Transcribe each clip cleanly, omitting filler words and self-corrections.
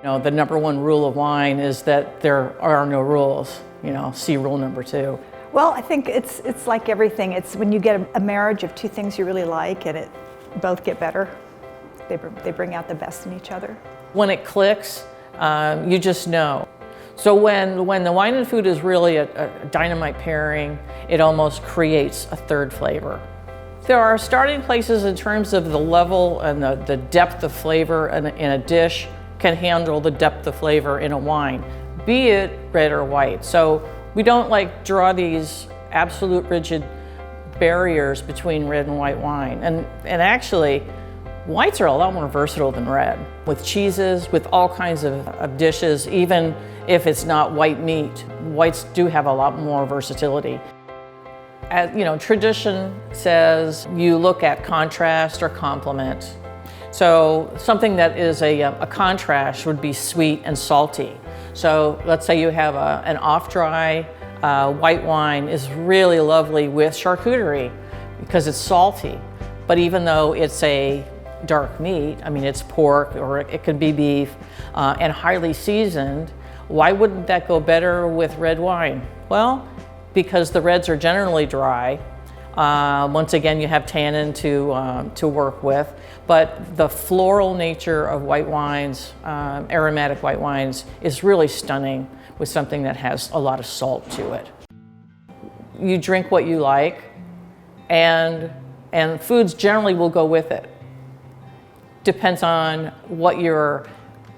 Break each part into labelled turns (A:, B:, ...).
A: The number one rule of wine is that there are no rules. See rule number 2.
B: Well, I think it's like everything. It's when you get a marriage of two things you really like and both get better. They bring out the best in each other.
A: When it clicks, you just know. So when the wine and food is really a dynamite pairing, it almost creates a third flavor. There are starting places in terms of the level and the depth of flavor in a dish can handle the depth of flavor in a wine, be it red or white. So we don't draw these absolute rigid barriers between red and white wine. And actually, whites are a lot more versatile than red. With cheeses, with all kinds of dishes, even if it's not white meat, whites do have a lot more versatility. Tradition says you look at contrast or complement. So something that is a contrast would be sweet and salty. So let's say you have an off-dry white wine is really lovely with charcuterie because it's salty. But even though it's a dark meat, it's pork or it could be beef and highly seasoned, why wouldn't that go better with red wine? Well, because the reds are generally dry. Once again, you have tannin to work with, but the floral nature of white wines, aromatic white wines, is really stunning with something that has a lot of salt to it. You drink what you like, and foods generally will go with it. Depends on what your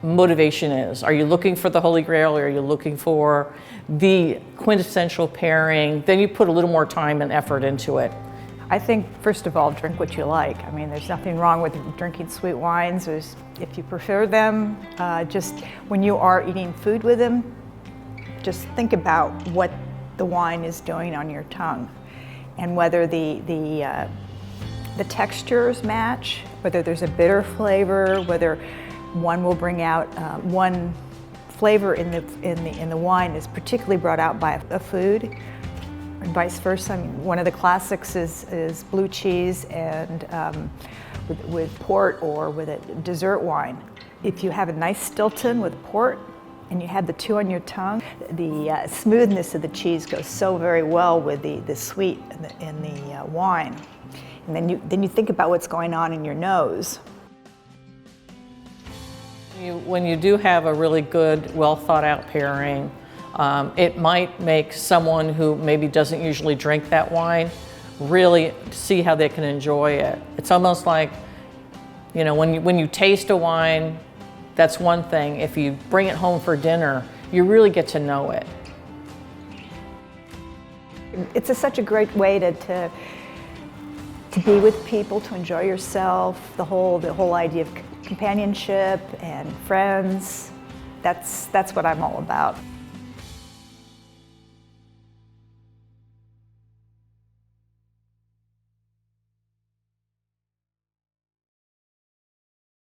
A: motivation is. Are you looking for the Holy Grail, or are you looking for the quintessential pairing? Then you put a little more time and effort into it.
B: I think, first of all, drink what you like. There's nothing wrong with drinking sweet wines. If you prefer them, just when you are eating food with them, just think about what the wine is doing on your tongue and whether the textures match, whether there's a bitter flavor, whether one will bring out one flavor in the wine is particularly brought out by a food, and vice versa. One of the classics is blue cheese and with port or with a dessert wine. If you have a nice Stilton with port and you have the two on your tongue, the smoothness of the cheese goes so very well with the sweet in the wine. And then you think about what's going on in your nose.
A: When you do have a really good, well thought out pairing, it might make someone who maybe doesn't usually drink that wine really see how they can enjoy it. It's almost like, when you taste a wine, that's one thing. If you bring it home for dinner, you really get to know it.
B: It's such a great way to be with people, to enjoy yourself, the whole idea of companionship and friends. That's what I'm all about.